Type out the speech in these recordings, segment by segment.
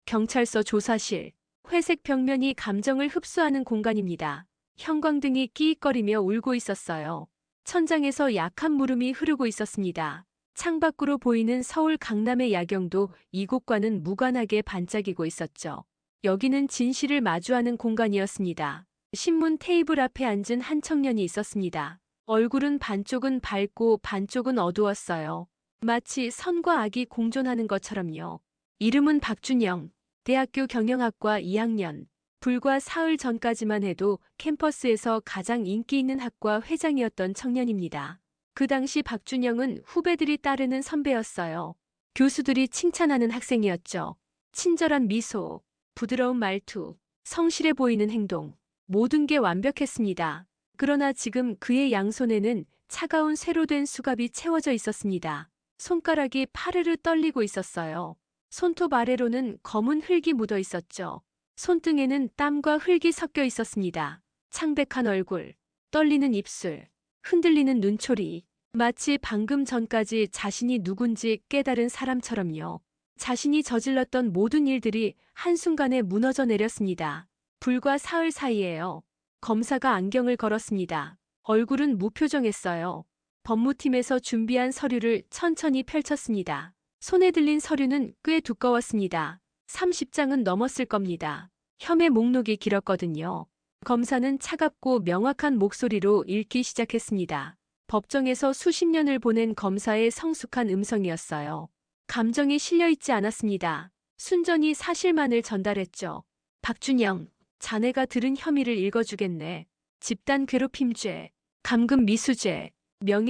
경찰서 조사실. 회색 벽면이 감정을 흡수하는 공간입니다. 형광등이 끼익거리며 울고 있었어요. 천장에서 약한 물음이 흐르고 있었습니다. 창밖으로 보이는 서울 강남의 야경도 이곳과는 무관하게 반짝이고 있었죠. 여기는 진실을 마주하는 공간이었습니다. 신문 테이블 앞에 앉은 한 청년이 있었습니다. 얼굴은 반쪽은 밝고 반쪽은 어두웠어요. 마치 선과 악이 공존하는 것처럼요. 이름은 박준영, 대학교 경영학과 2학년. 불과 사흘 전까지만 해도 캠퍼스에서 가장 인기 있는 학과 회장이었던 청년입니다. 그 당시 박준영은 후배들이 따르는 선배였어요. 교수들이 칭찬하는 학생이었죠. 친절한 미소, 부드러운 말투, 성실해 보이는 행동. 모든 게 완벽했습니다. 그러나 지금 그의 양손에는 차가운 쇠로 된 수갑이 채워져 있었습니다. 손가락이 파르르 떨리고 있었어요. 손톱 아래로는 검은 흙이 묻어 있었죠. 손등에는 땀과 흙이 섞여 있었습니다. 창백한 얼굴, 떨리는 입술, 흔들리는 눈초리. 마치 방금 전까지 자신이 누군지 깨달은 사람처럼요. 자신이 저질렀던 모든 일들이 한순간에 무너져 내렸습니다. 불과 사흘 사이에요. 검사가 안경을 걸었습니다. 얼굴은 무표정했어요. 법무팀에서 준비한 서류를 천천히 펼쳤습니다. 손에 들린 서류는 꽤 두꺼웠습니다. 30장은 넘었을 겁니다. 혐의 목록이 길었거든요. 검사는 차갑고 명확한 목소리로 읽기 시작했습니다. 법정에서 수십 년을 보낸 검사의 성숙한 음성이었어요. 감정이 실려있지 않았습니다. 순전히 사실만을 전달했죠. 박준영, 자네가 들은 혐의를 읽어주겠네. 집단 괴롭힘죄, 감금 미수죄,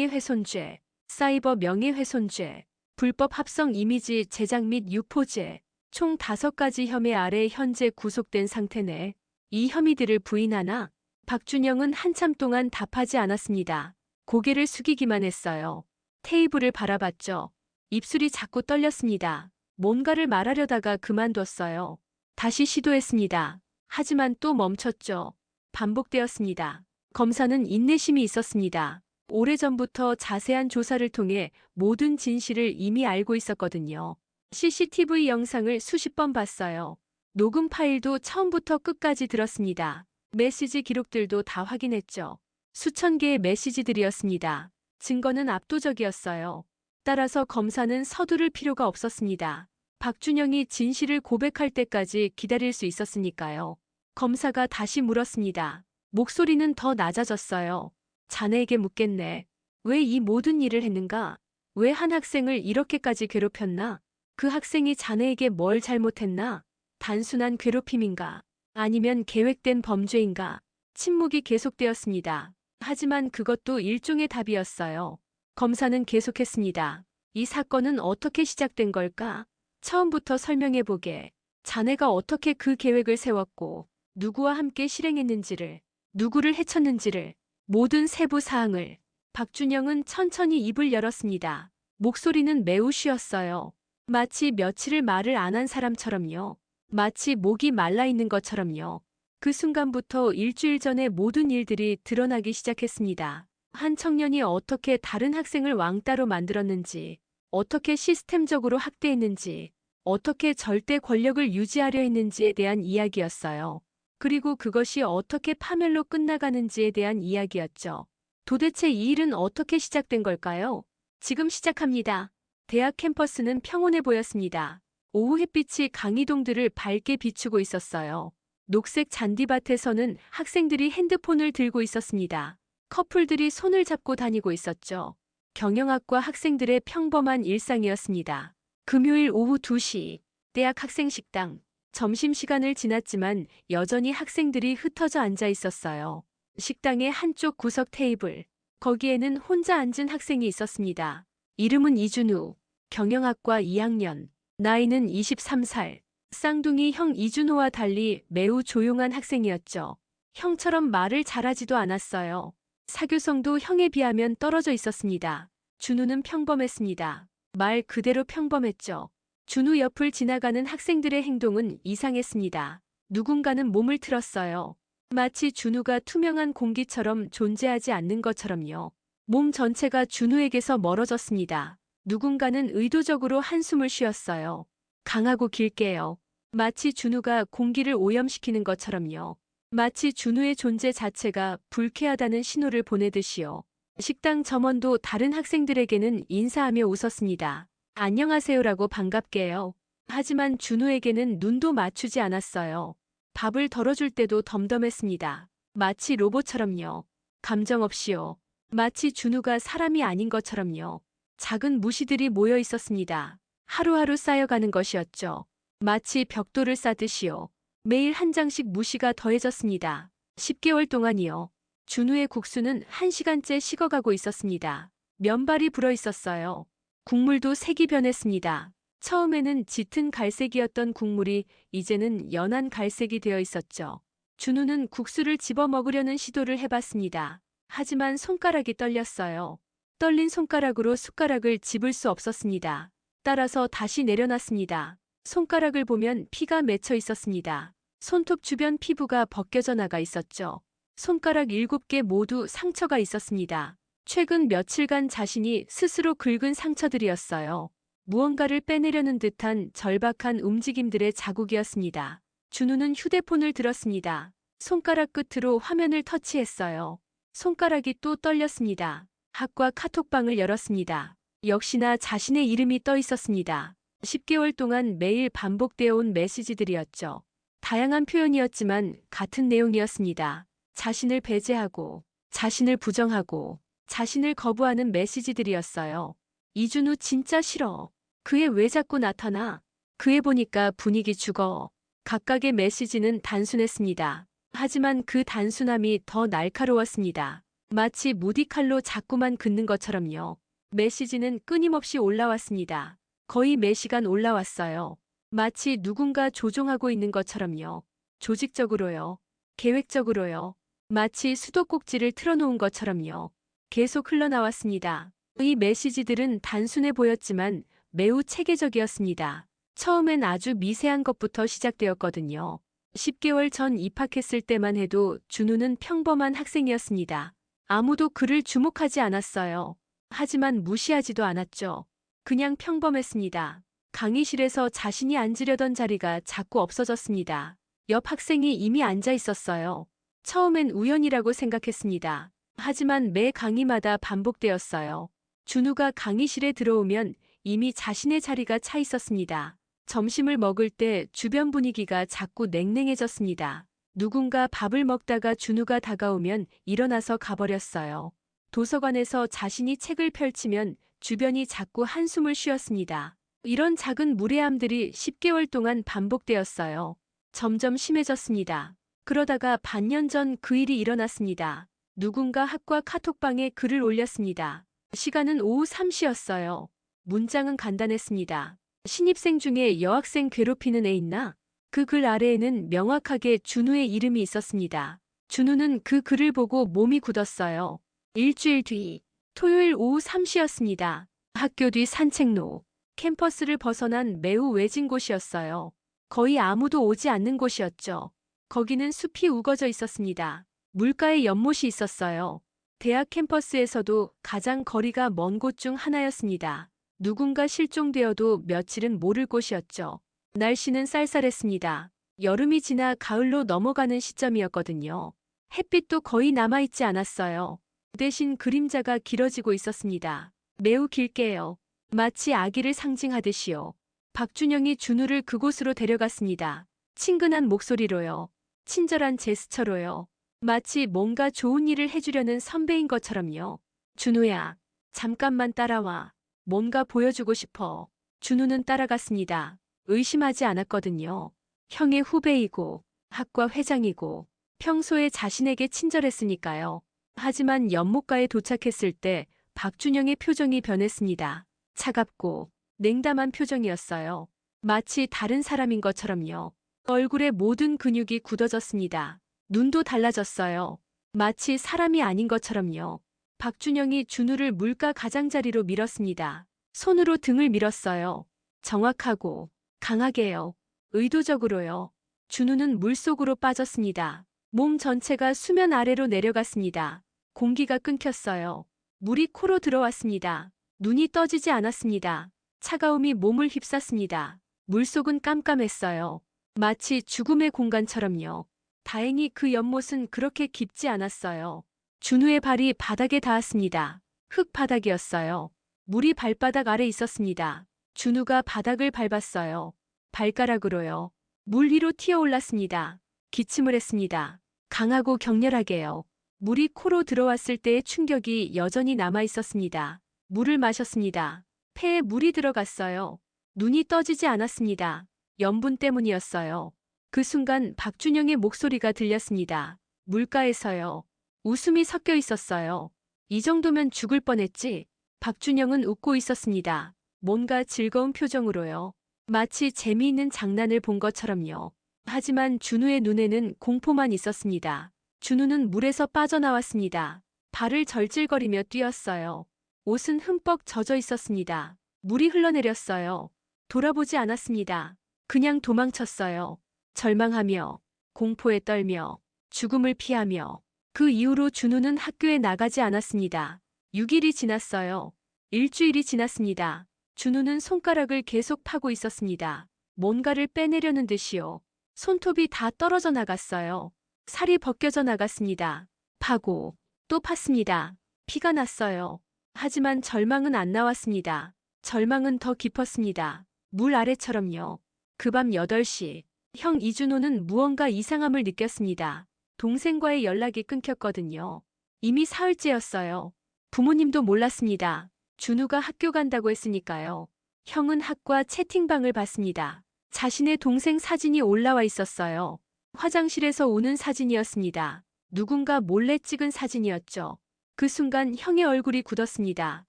명예훼손죄, 사이버 명예훼손죄, 불법 합성 이미지 제작 및 유포죄, 총 5가지 혐의 아래 현재 구속된 상태네. 이 혐의들을 부인하나? 박준영은 한참 동안 답하지 않았습니다. 고개를 숙이기만 했어요. 테이블을 바라봤죠. 입술이 자꾸 떨렸습니다. 뭔가를 말하려다가 그만뒀어요. 다시 시도했습니다. 하지만 또 멈췄죠. 반복되었습니다. 검사는 인내심이 있었습니다. 오래전부터 자세한 조사를 통해 모든 진실을 이미 알고 있었거든요. CCTV 영상을 수십 번 봤어요. 녹음 파일도 처음부터 끝까지 들었습니다. 메시지 기록들도 다 확인했죠. 수천 개의 메시지들이었습니다. 증거는 압도적이었어요. 따라서 검사는 서두를 필요가 없었습니다. 박준영이 진실을 고백할 때까지 기다릴 수 있었으니까요. 검사가 다시 물었습니다. 목소리는 더 낮아졌어요. 자네에게 묻겠네. 왜 이 모든 일을 했는가? 왜 한 학생을 이렇게까지 괴롭혔나? 그 학생이 자네에게 뭘 잘못했나? 단순한 괴롭힘인가? 아니면 계획된 범죄인가? 침묵이 계속되었습니다. 하지만 그것도 일종의 답이었어요. 검사는 계속했습니다. 이 사건은 어떻게 시작된 걸까? 처음부터 설명해보게. 자네가 어떻게 그 계획을 세웠고, 누구와 함께 실행했는지를, 누구를 해쳤는지를, 모든 세부 사항을. 박준영은 천천히 입을 열었습니다. 목소리는 매우 쉬었어요. 마치 며칠을 말을 안 한 사람처럼요. 마치 목이 말라 있는 것처럼요. 그 순간부터 일주일 전의 모든 일들이 드러나기 시작했습니다. 한 청년이 어떻게 다른 학생을 왕따로 만들었는지, 어떻게 시스템적으로 학대했는지, 어떻게 절대 권력을 유지하려 했는지에 대한 이야기였어요. 그리고 그것이 어떻게 파멸로 끝나가는지에 대한 이야기였죠. 도대체 이 일은 어떻게 시작된 걸까요? 지금 시작합니다. 대학 캠퍼스는 평온해 보였습니다. 오후 햇빛이 강이동들을 밝게 비추고 있었어요. 녹색 잔디밭에서는 학생들이 핸드폰을 들고 있었습니다. 커플들이 손을 잡고 다니고 있었죠. 경영학과 학생들의 평범한 일상이었습니다. 금요일 오후 2시, 대학 학생식당. 점심시간을 지났지만 여전히 학생들이 흩어져 앉아 있었어요. 식당의 한쪽 구석 테이블. 거기에는 혼자 앉은 학생이 있었습니다. 이름은 이준우. 경영학과 2학년. 나이는 23살. 쌍둥이 형 이준호와 달리 매우 조용한 학생이었죠. 형처럼 말을 잘하지도 않았어요. 사교성도 형에 비하면 떨어져 있었습니다. 준우는 평범했습니다. 말 그대로 평범했죠. 준우 옆을 지나가는 학생들의 행동은 이상했습니다. 누군가는 몸을 틀었어요. 마치 준우가 투명한 공기처럼 존재하지 않는 것처럼요. 몸 전체가 준우에게서 멀어졌습니다. 누군가는 의도적으로 한숨을 쉬었어요. 강하고 길게요. 마치 준우가 공기를 오염시키는 것처럼요. 마치 준우의 존재 자체가 불쾌하다는 신호를 보내듯이요. 식당 점원도 다른 학생들에게는 인사하며 웃었습니다. 안녕하세요라고 반갑게요. 하지만 준우에게는 눈도 맞추지 않았어요. 밥을 덜어줄 때도 덤덤했습니다. 마치 로봇처럼요. 감정 없이요. 마치 준우가 사람이 아닌 것처럼요. 작은 무시들이 모여 있었습니다. 하루하루 쌓여가는 것이었죠. 마치 벽돌을 쌓듯이요. 매일 한 장씩 무시가 더해졌습니다. 10개월 동안이요. 준우의 국수는 1시간째 식어가고 있었습니다. 면발이 불어 있었어요. 국물도 색이 변했습니다. 처음에는 짙은 갈색이었던 국물이 이제는 연한 갈색이 되어 있었죠. 준우는 국수를 집어 먹으려는 시도를 해봤습니다. 하지만 손가락이 떨렸어요. 떨린 손가락으로 숟가락을 집을 수 없었습니다. 따라서 다시 내려놨습니다. 손가락을 보면 피가 맺혀 있었습니다. 손톱 주변 피부가 벗겨져 나가 있었죠. 손가락 7개 모두 상처가 있었습니다. 최근 며칠간 자신이 스스로 긁은 상처들이었어요. 무언가를 빼내려는 듯한 절박한 움직임들의 자국이었습니다. 준우는 휴대폰을 들었습니다. 손가락 끝으로 화면을 터치했어요. 손가락이 또 떨렸습니다. 학과 카톡방을 열었습니다. 역시나 자신의 이름이 떠 있었습니다. 10개월 동안 매일 반복되어 온 메시지들이었죠. 다양한 표현이었지만 같은 내용이었습니다. 자신을 배제하고, 자신을 부정하고, 자신을 거부하는 메시지들이었어요. 이준우 진짜 싫어. 그 애 왜 자꾸 나타나? 그 애 보니까 분위기 죽어. 각각의 메시지는 단순했습니다. 하지만 그 단순함이 더 날카로웠습니다. 마치 무디칼로 자꾸만 긋는 것처럼요. 메시지는 끊임없이 올라왔습니다. 거의 매시간 올라왔어요. 마치 누군가 조종하고 있는 것처럼요. 조직적으로요. 계획적으로요. 마치 수도꼭지를 틀어놓은 것처럼요. 계속 흘러나왔습니다. 이 메시지들은 단순해 보였지만 매우 체계적이었습니다. 처음엔 아주 미세한 것부터 시작되었거든요. 10개월 전 입학했을 때만 해도 준우는 평범한 학생이었습니다. 아무도 그를 주목하지 않았어요. 하지만 무시하지도 않았죠. 그냥 평범했습니다. 강의실에서 자신이 앉으려던 자리가 자꾸 없어졌습니다. 옆 학생이 이미 앉아 있었어요. 처음엔 우연이라고 생각했습니다. 하지만 매 강의마다 반복되었어요. 준우가 강의실에 들어오면 이미 자신의 자리가 차 있었습니다. 점심을 먹을 때 주변 분위기가 자꾸 냉랭해졌습니다. 누군가 밥을 먹다가 준우가 다가오면 일어나서 가버렸어요. 도서관에서 자신이 책을 펼치면 주변이 자꾸 한숨을 쉬었습니다. 이런 작은 무례함들이 10개월 동안 반복되었어요. 점점 심해졌습니다. 그러다가 반년 전 그 일이 일어났습니다. 누군가 학과 카톡방에 글을 올렸습니다. 시간은 오후 3시였어요. 문장은 간단했습니다. 신입생 중에 여학생 괴롭히는 애 있나? 그 글 아래에는 명확하게 준우의 이름이 있었습니다. 준우는 그 글을 보고 몸이 굳었어요. 일주일 뒤, 토요일 오후 3시였습니다. 학교 뒤 산책로, 캠퍼스를 벗어난 매우 외진 곳이었어요. 거의 아무도 오지 않는 곳이었죠. 거기는 숲이 우거져 있었습니다. 물가에 연못이 있었어요. 대학 캠퍼스에서도 가장 거리가 먼 곳 중 하나였습니다. 누군가 실종되어도 며칠은 모를 곳이었죠. 날씨는 쌀쌀했습니다. 여름이 지나 가을로 넘어가는 시점이었거든요. 햇빛도 거의 남아있지 않았어요. 대신 그림자가 길어지고 있었습니다. 매우 길게요. 마치 아기를 상징하듯이요. 박준영이 준우를 그곳으로 데려갔습니다. 친근한 목소리로요. 친절한 제스처로요. 마치 뭔가 좋은 일을 해주려는 선배인 것처럼요. 준우야, 잠깐만 따라와. 뭔가 보여주고 싶어. 준우는 따라갔습니다. 의심하지 않았거든요. 형의 후배이고, 학과 회장이고, 평소에 자신에게 친절했으니까요. 하지만 연못가에 도착했을 때 박준영의 표정이 변했습니다. 차갑고 냉담한 표정이었어요. 마치 다른 사람인 것처럼요. 얼굴의 모든 근육이 굳어졌습니다. 눈도 달라졌어요. 마치 사람이 아닌 것처럼요. 박준영이 준우를 물가 가장자리로 밀었습니다. 손으로 등을 밀었어요. 정확하고 강하게요. 의도적으로요. 준우는 물속으로 빠졌습니다. 몸 전체가 수면 아래로 내려갔습니다. 공기가 끊겼어요. 물이 코로 들어왔습니다. 눈이 떠지지 않았습니다. 차가움이 몸을 휩쌌습니다. 물속은 깜깜했어요. 마치 죽음의 공간처럼요. 다행히 그 연못은 그렇게 깊지 않았어요. 준우의 발이 바닥에 닿았습니다. 흙바닥이었어요. 물이 발바닥 아래 있었습니다. 준우가 바닥을 밟았어요. 발가락으로요. 물 위로 튀어올랐습니다. 기침을 했습니다. 강하고 격렬하게요. 물이 코로 들어왔을 때의 충격이 여전히 남아 있었습니다. 물을 마셨습니다. 폐에 물이 들어갔어요. 눈이 떠지지 않았습니다. 염분 때문이었어요. 그 순간 박준영의 목소리가 들렸습니다. 물가에서요. 웃음이 섞여 있었어요. 이 정도면 죽을 뻔했지. 박준영은 웃고 있었습니다. 뭔가 즐거운 표정으로요. 마치 재미있는 장난을 본 것처럼요. 하지만 준우의 눈에는 공포만 있었습니다. 준우는 물에서 빠져나왔습니다. 발을 절질거리며 뛰었어요. 옷은 흠뻑 젖어 있었습니다. 물이 흘러내렸어요. 돌아보지 않았습니다. 그냥 도망쳤어요. 절망하며, 공포에 떨며, 죽음을 피하며. 그 이후로 준우는 학교에 나가지 않았습니다. 6일이 지났어요. 일주일이 지났습니다. 준우는 손가락을 계속 파고 있었습니다. 뭔가를 빼내려는 듯이요. 손톱이 다 떨어져 나갔어요. 살이 벗겨져 나갔습니다. 파고, 또 팠습니다. 피가 났어요. 하지만 절망은 안 나왔습니다. 절망은 더 깊었습니다. 물 아래처럼요. 그 밤 8시, 형 이준호는 무언가 이상함을 느꼈습니다. 동생과의 연락이 끊겼거든요. 이미 사흘째였어요. 부모님도 몰랐습니다. 준우가 학교 간다고 했으니까요. 형은 학과 채팅방을 봤습니다. 자신의 동생 사진이 올라와 있었어요. 화장실에서 오는 사진이었습니다. 누군가 몰래 찍은 사진이었죠. 그 순간 형의 얼굴이 굳었습니다.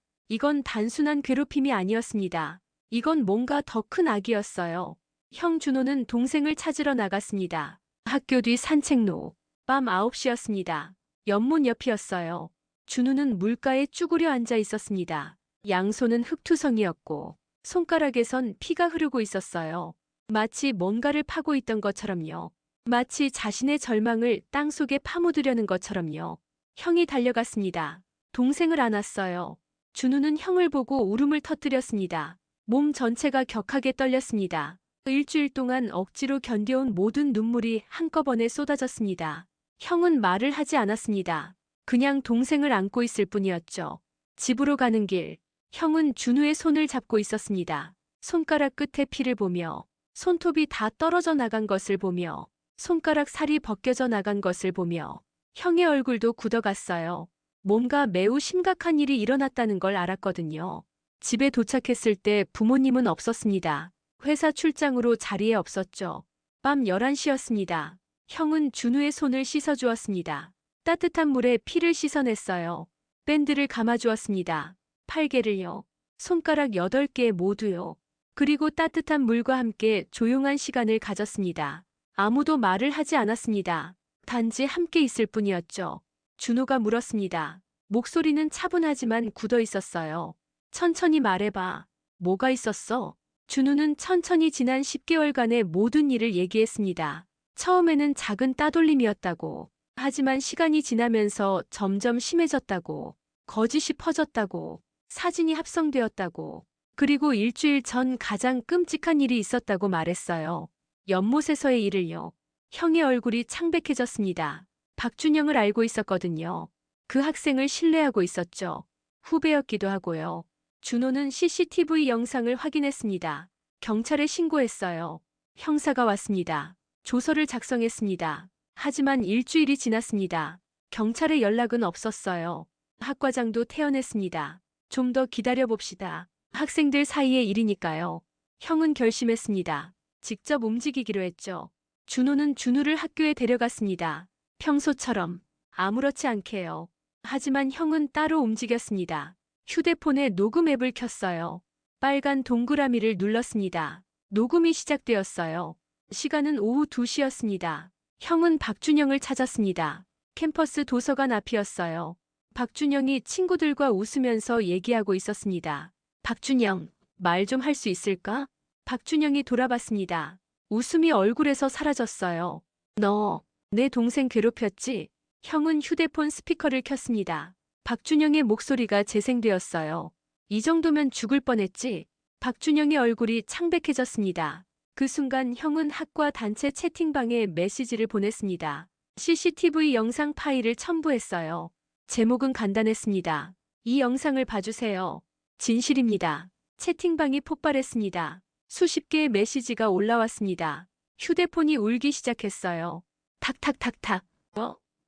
이건 단순한 괴롭힘이 아니었습니다. 이건 뭔가 더 큰 악이었어요. 형 준호는 동생을 찾으러 나갔습니다. 학교 뒤 산책로. 밤 9시였습니다. 연못 옆이었어요. 준우는 물가에 쭈그려 앉아 있었습니다. 양손은 흙투성이었고 손가락에선 피가 흐르고 있었어요. 마치 뭔가를 파고 있던 것처럼요. 마치 자신의 절망을 땅속에 파묻으려는 것처럼요. 형이 달려갔습니다. 동생을 안았어요. 준우는 형을 보고 울음을 터뜨렸습니다. 몸 전체가 격하게 떨렸습니다. 일주일 동안 억지로 견뎌온 모든 눈물이 한꺼번에 쏟아졌습니다. 형은 말을 하지 않았습니다. 그냥 동생을 안고 있을 뿐이었죠. 집으로 가는 길, 형은 준우의 손을 잡고 있었습니다. 손가락 끝에 피를 보며, 손톱이 다 떨어져 나간 것을 보며, 손가락 살이 벗겨져 나간 것을 보며, 형의 얼굴도 굳어갔어요. 뭔가 매우 심각한 일이 일어났다는 걸 알았거든요. 집에 도착했을 때 부모님은 없었습니다. 회사 출장으로 자리에 없었죠. 밤 11시였습니다. 형은 준우의 손을 씻어주었습니다. 따뜻한 물에 피를 씻어냈어요. 밴드를 감아주었습니다. 팔개를요. 손가락 8개 모두요. 그리고 따뜻한 물과 함께 조용한 시간을 가졌습니다. 아무도 말을 하지 않았습니다. 단지 함께 있을 뿐이었죠. 준호가 물었습니다. 목소리는 차분하지만 굳어 있었어요. 천천히 말해봐. 뭐가 있었어? 준우는 천천히 지난 10개월간의 모든 일을 얘기했습니다. 처음에는 작은 따돌림이었다고. 하지만 시간이 지나면서 점점 심해졌다고. 거짓이 퍼졌다고. 사진이 합성되었다고. 그리고 일주일 전 가장 끔찍한 일이 있었다고 말했어요. 연못에서의 일을요. 형의 얼굴이 창백해졌습니다. 박준영을 알고 있었거든요. 그 학생을 신뢰하고 있었죠. 후배였기도 하고요. 준호는 CCTV 영상을 확인했습니다. 경찰에 신고했어요. 형사가 왔습니다. 조서를 작성했습니다. 하지만 일주일이 지났습니다. 경찰의 연락은 없었어요. 학과장도 퇴원했습니다. 좀 더 기다려봅시다. 학생들 사이의 일이니까요. 형은 결심했습니다. 직접 움직이기로 했죠. 준호는 준우를 학교에 데려갔습니다. 평소처럼 아무렇지 않게요. 하지만 형은 따로 움직였습니다. 휴대폰에 녹음 앱을 켰어요. 빨간 동그라미를 눌렀습니다. 녹음이 시작되었어요. 시간은 오후 2시였습니다. 형은 박준영을 찾았습니다. 캠퍼스 도서관 앞이었어요. 박준영이 친구들과 웃으면서 얘기하고 있었습니다. 박준영, 말 좀 할 수 있을까? 박준영이 돌아봤습니다. 웃음이 얼굴에서 사라졌어요. 너, 내 동생 괴롭혔지? 형은 휴대폰 스피커를 켰습니다. 박준영의 목소리가 재생되었어요. 이 정도면 죽을 뻔했지? 박준영의 얼굴이 창백해졌습니다. 그 순간 형은 학과 단체 채팅방에 메시지를 보냈습니다. CCTV 영상 파일을 첨부했어요. 제목은 간단했습니다. 이 영상을 봐주세요. 진실입니다. 채팅방이 폭발했습니다. 수십 개의 메시지가 올라왔습니다. 휴대폰이 울기 시작했어요. 탁탁탁탁.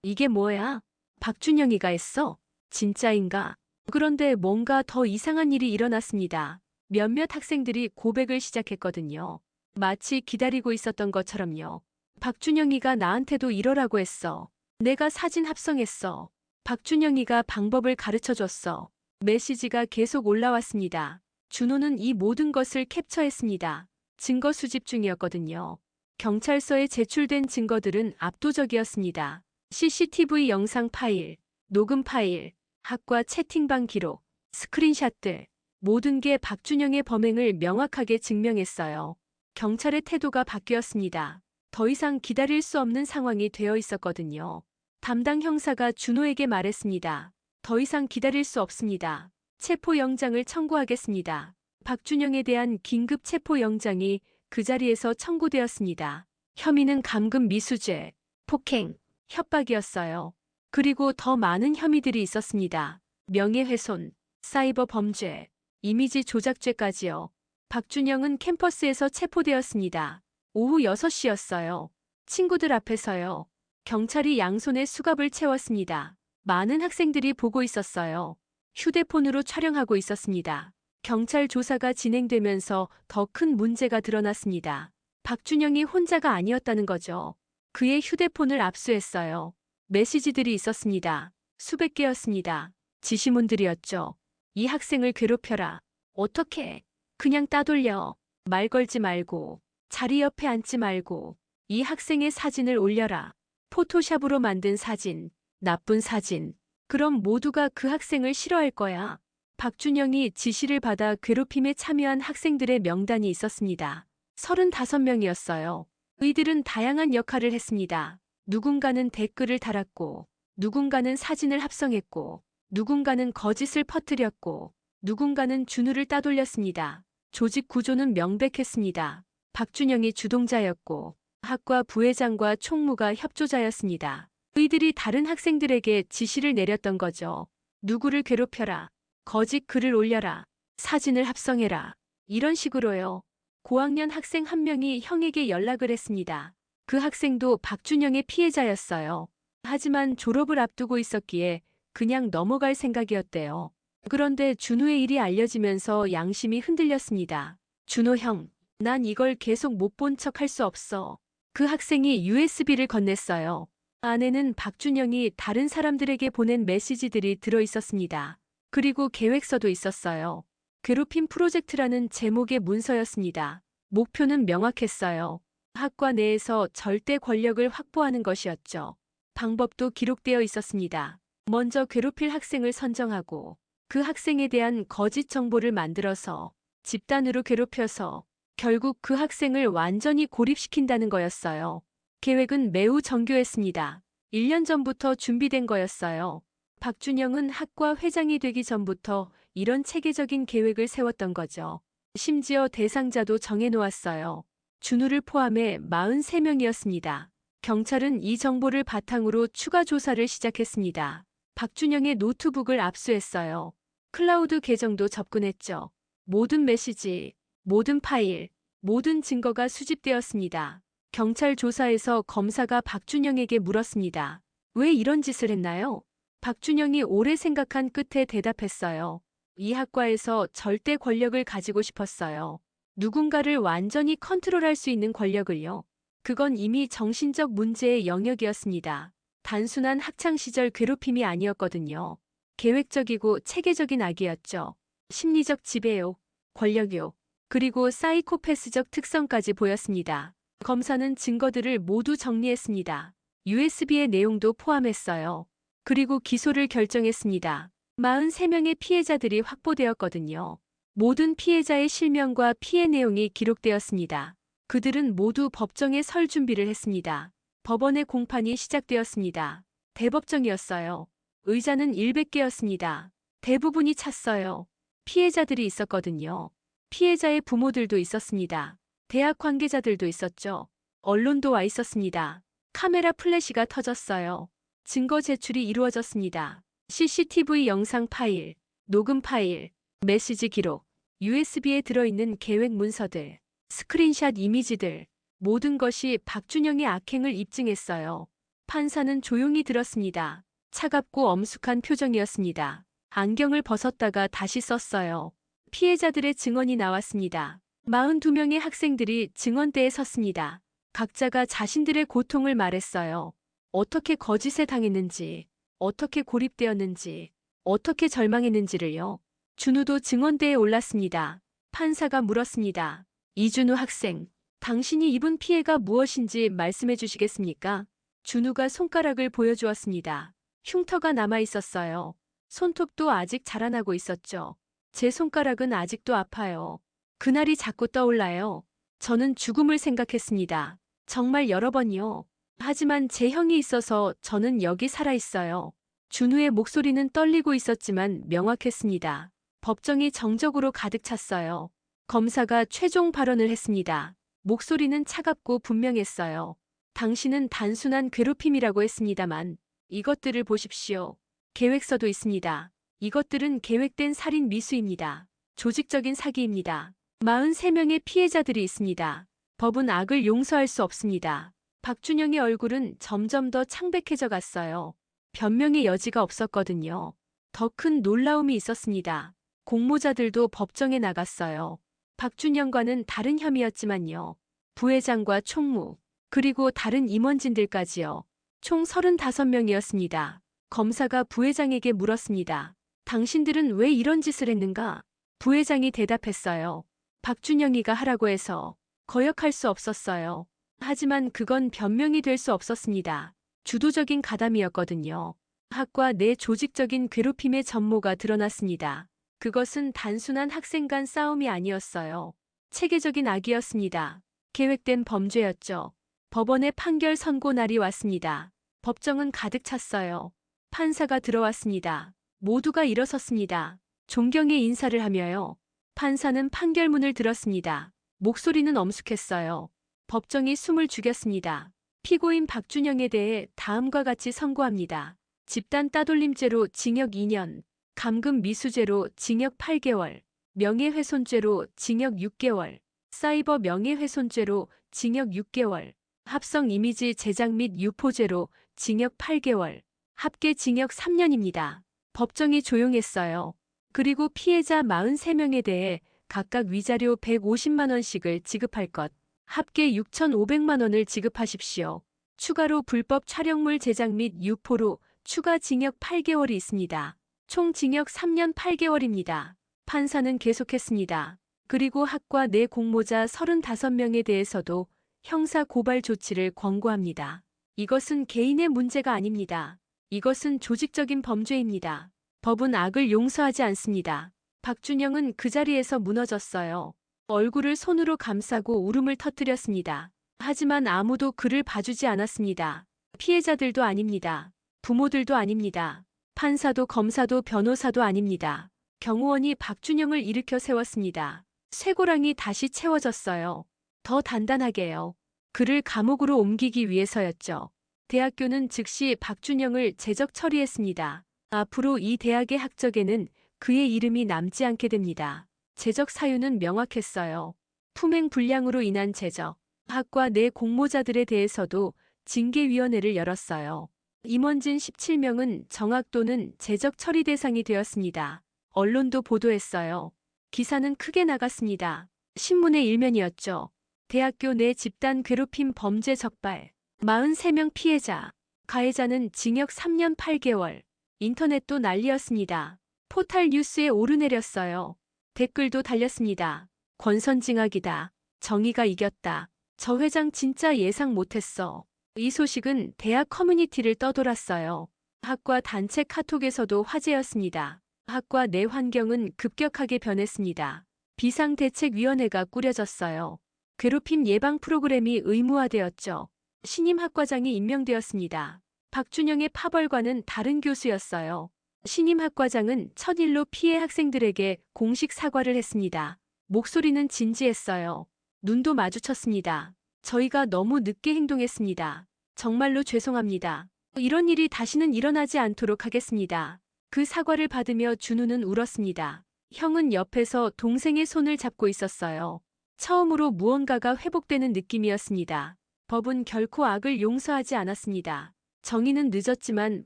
이게 뭐야? 박준영이가 했어? 진짜인가? 그런데 뭔가 더 이상한 일이 일어났습니다. 몇몇 학생들이 고백을 시작했거든요. 마치 기다리고 있었던 것처럼요. 박준영이가 나한테도 이러라고 했어. 내가 사진 합성했어. 박준영이가 방법을 가르쳐줬어. 메시지가 계속 올라왔습니다. 준호는 이 모든 것을 캡처했습니다. 증거 수집 중이었거든요. 경찰서에 제출된 증거들은 압도적이었습니다. CCTV 영상 파일, 녹음 파일, 학과 채팅방 기록, 스크린샷들, 모든 게 박준영의 범행을 명확하게 증명했어요. 경찰의 태도가 바뀌었습니다. 더 이상 기다릴 수 없는 상황이 되어 있었거든요. 담당 형사가 준호에게 말했습니다. 더 이상 기다릴 수 없습니다. 체포영장을 청구하겠습니다. 박준영에 대한 긴급 체포영장이 그 자리에서 청구되었습니다. 혐의는 감금 미수죄, 폭행, 협박이었어요. 그리고 더 많은 혐의들이 있었습니다. 명예훼손, 사이버 범죄, 이미지 조작죄까지요. 박준영은 캠퍼스에서 체포되었습니다. 오후 6시였어요. 친구들 앞에서요. 경찰이 양손에 수갑을 채웠습니다. 많은 학생들이 보고 있었어요. 휴대폰으로 촬영하고 있었습니다. 경찰 조사가 진행되면서 더 큰 문제가 드러났습니다. 박준영이 혼자가 아니었다는 거죠. 그의 휴대폰을 압수했어요. 메시지들이 있었습니다. 수백 개였습니다. 지시문들이었죠. 이 학생을 괴롭혀라. 어떻게? 그냥 따돌려. 말 걸지 말고. 자리 옆에 앉지 말고. 이 학생의 사진을 올려라. 포토샵으로 만든 사진. 나쁜 사진. 그럼 모두가 그 학생을 싫어할 거야. 박준영이 지시를 받아 괴롭힘에 참여한 학생들의 명단이 있었습니다. 35명이었어요. 이들은 다양한 역할을 했습니다. 누군가는 댓글을 달았고, 누군가는 사진을 합성했고, 누군가는 거짓을 퍼뜨렸고, 누군가는 준우를 따돌렸습니다. 조직 구조는 명백했습니다. 박준영이 주동자였고, 학과 부회장과 총무가 협조자였습니다. 이들이 다른 학생들에게 지시를 내렸던 거죠. 누구를 괴롭혀라. 거짓 글을 올려라. 사진을 합성해라. 이런 식으로요. 고학년 학생 한 명이 형에게 연락을 했습니다. 그 학생도 박준영의 피해자였어요. 하지만 졸업을 앞두고 있었기에 그냥 넘어갈 생각이었대요. 그런데 준호의 일이 알려지면서 양심이 흔들렸습니다. 준호 형, 난 이걸 계속 못 본 척 할 수 없어. 그 학생이 USB를 건넸어요. 안에는 박준영이 다른 사람들에게 보낸 메시지들이 들어 있었습니다. 그리고 계획서도 있었어요. 괴롭힘 프로젝트라는 제목의 문서였습니다. 목표는 명확했어요. 학과 내에서 절대 권력을 확보하는 것이었죠. 방법도 기록되어 있었습니다. 먼저 괴롭힐 학생을 선정하고 그 학생에 대한 거짓 정보를 만들어서 집단으로 괴롭혀서 결국 그 학생을 완전히 고립시킨다는 거였어요. 계획은 매우 정교했습니다. 1년 전부터 준비된 거였어요. 박준영은 학과 회장이 되기 전부터 이런 체계적인 계획을 세웠던 거죠. 심지어 대상자도 정해놓았어요. 준우를 포함해 43명이었습니다. 경찰은 이 정보를 바탕으로 추가 조사를 시작했습니다. 박준영의 노트북을 압수했어요. 클라우드 계정도 접근했죠. 모든 메시지, 모든 파일, 모든 증거가 수집되었습니다. 경찰 조사에서 검사가 박준영에게 물었습니다. 왜 이런 짓을 했나요? 박준영이 오래 생각한 끝에 대답했어요. 이 학과에서 절대 권력을 가지고 싶었어요. 누군가를 완전히 컨트롤할 수 있는 권력을요. 그건 이미 정신적 문제의 영역이었습니다. 단순한 학창시절 괴롭힘이 아니었거든요. 계획적이고 체계적인 악이었죠. 심리적 지배욕, 권력욕, 그리고 사이코패스적 특성까지 보였습니다. 검사는 증거들을 모두 정리했습니다. USB의 내용도 포함했어요. 그리고 기소를 결정했습니다. 43명의 피해자들이 확보되었거든요. 모든 피해자의 실명과 피해 내용이 기록되었습니다. 그들은 모두 법정에 설 준비를 했습니다. 법원의 공판이 시작되었습니다. 대법정이었어요. 의자는 100개였습니다. 대부분이 찼어요. 피해자들이 있었거든요. 피해자의 부모들도 있었습니다. 대학 관계자들도 있었죠. 언론도 와 있었습니다. 카메라 플래시가 터졌어요. 증거 제출이 이루어졌습니다. CCTV 영상 파일, 녹음 파일, 메시지 기록, USB에 들어있는 계획 문서들, 스크린샷 이미지들, 모든 것이 박준영의 악행을 입증했어요. 판사는 조용히 들었습니다. 차갑고 엄숙한 표정이었습니다. 안경을 벗었다가 다시 썼어요. 피해자들의 증언이 나왔습니다. 42명의 학생들이 증언대에 섰습니다. 각자가 자신들의 고통을 말했어요. 어떻게 거짓에 당했는지, 어떻게 고립되었는지, 어떻게 절망했는지를요. 준우도 증언대에 올랐습니다. 판사가 물었습니다. 이준우 학생, 당신이 입은 피해가 무엇인지 말씀해 주시겠습니까? 준우가 손가락을 보여주었습니다. 흉터가 남아 있었어요. 손톱도 아직 자라나고 있었죠. 제 손가락은 아직도 아파요. 그날이 자꾸 떠올라요. 저는 죽음을 생각했습니다. 정말 여러 번이요. 하지만 제 형이 있어서 저는 여기 살아 있어요. 준우의 목소리는 떨리고 있었지만 명확했습니다. 법정이 정적으로 가득 찼어요. 검사가 최종 발언을 했습니다. 목소리는 차갑고 분명했어요. 당신은 단순한 괴롭힘이라고 했습니다만 이것들을 보십시오. 계획서도 있습니다. 이것들은 계획된 살인 미수입니다. 조직적인 사기입니다. 43명의 피해자들이 있습니다. 법은 악을 용서할 수 없습니다. 박준영의 얼굴은 점점 더 창백해져 갔어요. 변명의 여지가 없었거든요. 더 큰 놀라움이 있었습니다. 공모자들도 법정에 나갔어요. 박준영과는 다른 혐의였지만요. 부회장과 총무, 그리고 다른 임원진들까지요. 총 35명이었습니다. 검사가 부회장에게 물었습니다. 당신들은 왜 이런 짓을 했는가? 부회장이 대답했어요. 박준영이가 하라고 해서 거역할 수 없었어요. 하지만 그건 변명이 될 수 없었습니다. 주도적인 가담이었거든요. 학과 내 조직적인 괴롭힘의 전모가 드러났습니다. 그것은 단순한 학생 간 싸움이 아니었어요. 체계적인 악이었습니다. 계획된 범죄였죠. 법원의 판결 선고 날이 왔습니다. 법정은 가득 찼어요. 판사가 들어왔습니다. 모두가 일어섰습니다. 존경의 인사를 하며요. 판사는 판결문을 들었습니다. 목소리는 엄숙했어요. 법정이 숨을 죽였습니다. 피고인 박준영에 대해 다음과 같이 선고합니다. 집단 따돌림죄로 징역 2년, 감금 미수죄로 징역 8개월, 명예훼손죄로 징역 6개월, 사이버 명예훼손죄로 징역 6개월, 합성 이미지 제작 및 유포죄로 징역 8개월, 합계 징역 3년입니다. 법정이 조용했어요. 그리고 피해자 43명에 대해 각각 위자료 150만 원씩을 지급할 것, 합계 6,500만 원을 지급하십시오. 추가로 불법 촬영물 제작 및 유포로 추가 징역 8개월이 있습니다. 총 징역 3년 8개월입니다. 판사는 계속했습니다. 그리고 학과 내 공모자 35명에 대해서도 형사 고발 조치를 권고합니다. 이것은 개인의 문제가 아닙니다. 이것은 조직적인 범죄입니다. 법은 악을 용서하지 않습니다. 박준영은 그 자리에서 무너졌어요. 얼굴을 손으로 감싸고 울음을 터뜨렸습니다. 하지만 아무도 그를 봐주지 않았습니다. 피해자들도 아닙니다. 부모들도 아닙니다. 판사도 검사도 변호사도 아닙니다. 경호원이 박준영을 일으켜 세웠습니다. 쇠고랑이 다시 채워졌어요. 더 단단하게요. 그를 감옥으로 옮기기 위해서였죠. 대학교는 즉시 박준영을 제적 처리했습니다. 앞으로 이 대학의 학적에는 그의 이름이 남지 않게 됩니다. 제적 사유는 명확했어요. 품행 불량으로 인한 제적. 학과 내 공모자들에 대해서도 징계위원회를 열었어요. 임원진 17명은 정학 또는 제적 처리 대상이 되었습니다. 언론도 보도했어요. 기사는 크게 나갔습니다. 신문의 일면이었죠. 대학교 내 집단 괴롭힘 범죄 적발. 43명 피해자. 가해자는 징역 3년 8개월. 인터넷도 난리였습니다. 포탈 뉴스에 오르내렸어요. 댓글도 달렸습니다. 권선징악이다. 정의가 이겼다. 저 회장 진짜 예상 못했어. 이 소식은 대학 커뮤니티를 떠돌았어요. 학과 단체 카톡에서도 화제였습니다. 학과 내 환경은 급격하게 변했습니다. 비상대책위원회가 꾸려졌어요. 괴롭힘 예방 프로그램이 의무화되었죠. 신임 학과장이 임명되었습니다. 박준영의 파벌과는 다른 교수였어요. 신임 학과장은 첫일로 피해 학생들에게 공식 사과를 했습니다. 목소리는 진지했어요. 눈도 마주쳤습니다. 저희가 너무 늦게 행동했습니다. 정말로 죄송합니다. 이런 일이 다시는 일어나지 않도록 하겠습니다. 그 사과를 받으며 준우는 울었습니다. 형은 옆에서 동생의 손을 잡고 있었어요. 처음으로 무언가가 회복되는 느낌이었습니다. 법은 결코 악을 용서하지 않았습니다. 정의는 늦었지만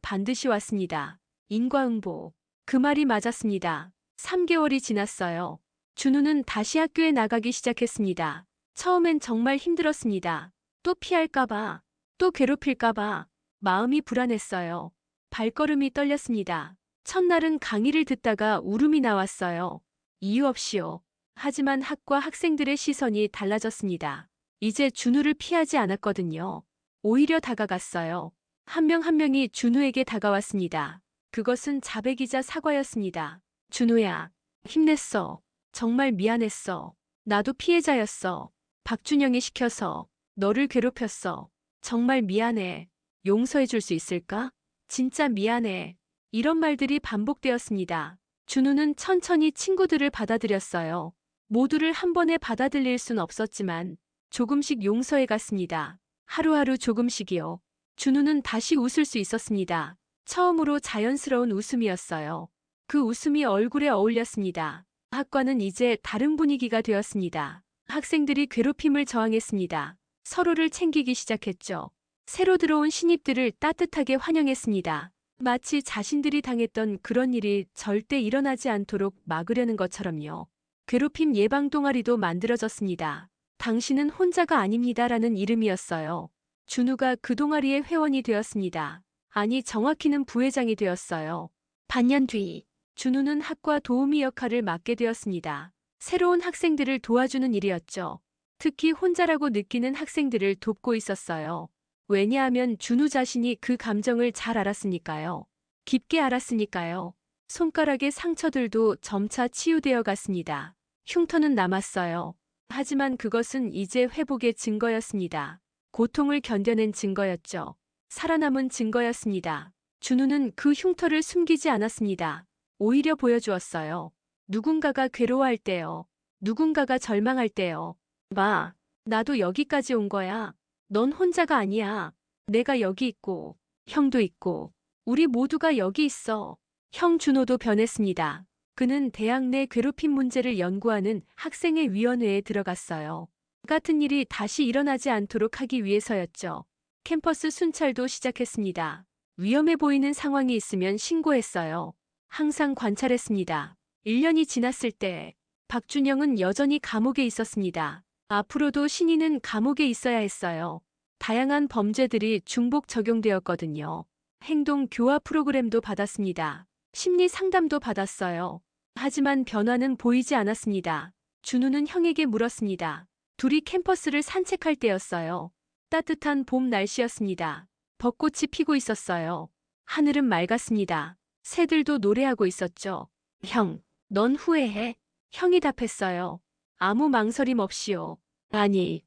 반드시 왔습니다. 인과응보. 그 말이 맞았습니다. 3개월이 지났어요. 준우는 다시 학교에 나가기 시작했습니다. 처음엔 정말 힘들었습니다. 또 피할까봐, 또 괴롭힐까봐 마음이 불안했어요. 발걸음이 떨렸습니다. 첫날은 강의를 듣다가 울음이 나왔어요. 이유 없이요. 하지만 학과 학생들의 시선이 달라졌습니다. 이제 준우를 피하지 않았거든요. 오히려 다가갔어요. 한 명 한 명이 준우에게 다가왔습니다. 그것은 자백이자 사과였습니다. 준우야, 힘냈어. 정말 미안했어. 나도 피해자였어. 박준영이 시켜서 너를 괴롭혔어. 정말 미안해. 용서해 줄 수 있을까? 진짜 미안해. 이런 말들이 반복되었습니다. 준우는 천천히 친구들을 받아들였어요. 모두를 한 번에 받아들일 순 없었지만 조금씩 용서해 갔습니다. 하루하루 조금씩이요. 준우는 다시 웃을 수 있었습니다. 처음으로 자연스러운 웃음이었어요. 그 웃음이 얼굴에 어울렸습니다. 학과는 이제 다른 분위기가 되었습니다. 학생들이 괴롭힘을 저항했습니다. 서로를 챙기기 시작했죠. 새로 들어온 신입들을 따뜻하게 환영했습니다. 마치 자신들이 당했던 그런 일이 절대 일어나지 않도록 막으려는 것처럼요. 괴롭힘 예방 동아리도 만들어졌습니다. 당신은 혼자가 아닙니다라는 이름이었어요. 준우가 그 동아리의 회원이 되었습니다. 아니, 정확히는 부회장이 되었어요. 반년 뒤, 준우는 학과 도우미 역할을 맡게 되었습니다. 새로운 학생들을 도와주는 일이었죠. 특히 혼자라고 느끼는 학생들을 돕고 있었어요. 왜냐하면 준우 자신이 그 감정을 잘 알았으니까요. 깊게 알았으니까요. 손가락의 상처들도 점차 치유되어 갔습니다. 흉터는 남았어요. 하지만 그것은 이제 회복의 증거였습니다. 고통을 견뎌낸 증거였죠. 살아남은 증거였습니다. 준우는 그 흉터를 숨기지 않았습니다. 오히려 보여주었어요. 누군가가 괴로워할 때요. 누군가가 절망할 때요. 봐, 나도 여기까지 온 거야. 넌 혼자가 아니야. 내가 여기 있고, 형도 있고, 우리 모두가 여기 있어. 형 준호도 변했습니다. 그는 대학 내 괴롭힘 문제를 연구하는 학생의 위원회에 들어갔어요. 같은 일이 다시 일어나지 않도록 하기 위해서였죠. 캠퍼스 순찰도 시작했습니다. 위험해 보이는 상황이 있으면 신고했어요. 항상 관찰했습니다. 1년이 지났을 때 박준영은 여전히 감옥에 있었습니다. 앞으로도 신인은 감옥에 있어야 했어요. 다양한 범죄들이 중복 적용되었거든요. 행동 교화 프로그램도 받았습니다. 심리 상담도 받았어요. 하지만 변화는 보이지 않았습니다. 준우는 형에게 물었습니다. 둘이 캠퍼스를 산책할 때였어요. 따뜻한 봄 날씨였습니다. 벚꽃이 피고 있었어요. 하늘은 맑았습니다. 새들도 노래하고 있었죠. 형, 넌 후회해? 형이 답했어요. 아무 망설임 없이요. 아니,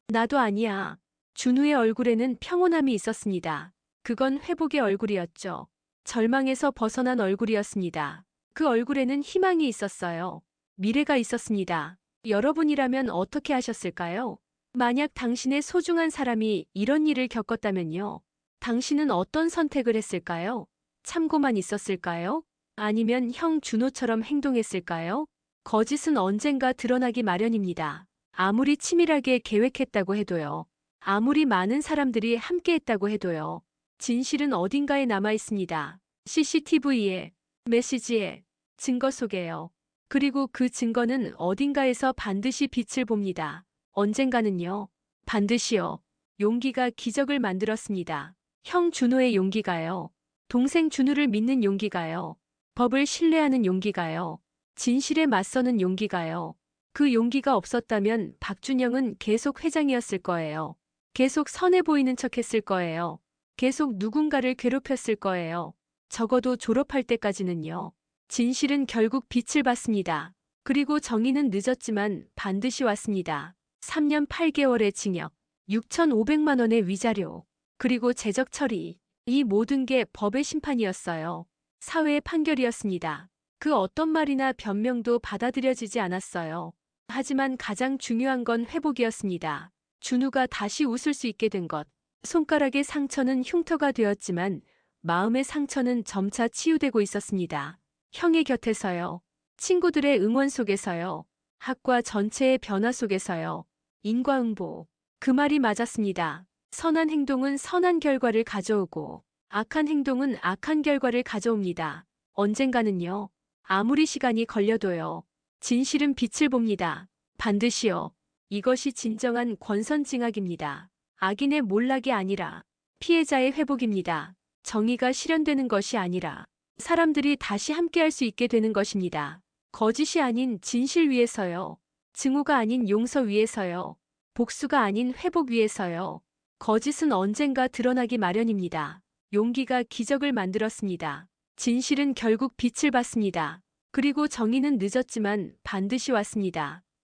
나도 아니야. 준우의 얼굴에는 평온함이 있었습니다. 그건 회복의 얼굴이었죠. 절망에서 벗어난 얼굴이었습니다. 그 얼굴에는 희망이 있었어요. 미래가 있었습니다. 여러분이라면 어떻게 하셨을까요? 만약 당신의 소중한 사람이 이런 일을 겪었다면요. 당신은 어떤 선택을 했을까요? 참고만 있었을까요? 아니면 형 준호처럼 행동했을까요? 거짓은 언젠가 드러나기 마련입니다. 아무리 치밀하게 계획했다고 해도요. 아무리 많은 사람들이 함께했다고 해도요. 진실은 어딘가에 남아 있습니다. CCTV에, 메시지에, 증거 속에요. 그리고 그 증거는 어딘가에서 반드시 빛을 봅니다. 언젠가는요. 반드시요. 용기가 기적을 만들었습니다. 형 준호의 용기가요. 동생 준우를 믿는 용기가요. 법을 신뢰하는 용기가요. 진실에 맞서는 용기가요. 그 용기가 없었다면 박준영은 계속 회장이었을 거예요. 계속 선해 보이는 척 했을 거예요. 계속 누군가를 괴롭혔을 거예요. 적어도 졸업할 때까지는요. 진실은 결국 빛을 받습니다. 그리고 정의는 늦었지만 반드시 왔습니다. 3년 8개월의 징역, 6,500만 원의 위자료, 그리고 재적 처리. 이 모든 게 법의 심판이었어요. 사회의 판결이었습니다. 그 어떤 말이나 변명도 받아들여지지 않았어요. 하지만 가장 중요한 건 회복이었습니다. 준우가 다시 웃을 수 있게 된 것. 손가락의 상처는 흉터가 되었지만 마음의 상처는 점차 치유되고 있었습니다. 형의 곁에서요. 친구들의 응원 속에서요. 학과 전체의 변화 속에서요. 인과응보. 그 말이 맞았습니다. 선한 행동은 선한 결과를 가져오고 악한 행동은 악한 결과를 가져옵니다. 언젠가는요. 아무리 시간이 걸려도요. 진실은 빛을 봅니다. 반드시요. 이것이 진정한 권선징악입니다. 악인의 몰락이 아니라 피해자의 회복입니다. 정의가 실현되는 것이 아니라 사람들이 다시 함께할 수 있게 되는 것입니다. 거짓이 아닌 진실 위에서요. 증오가 아닌 용서 위에서요. 복수가 아닌 회복 위에서요. 거짓은 언젠가 드러나기 마련입니다. 용기가 기적을 만들었습니다. 진실은 결국 빛을 받습니다. 그리고 정의는 늦었지만 반드시 왔습니다.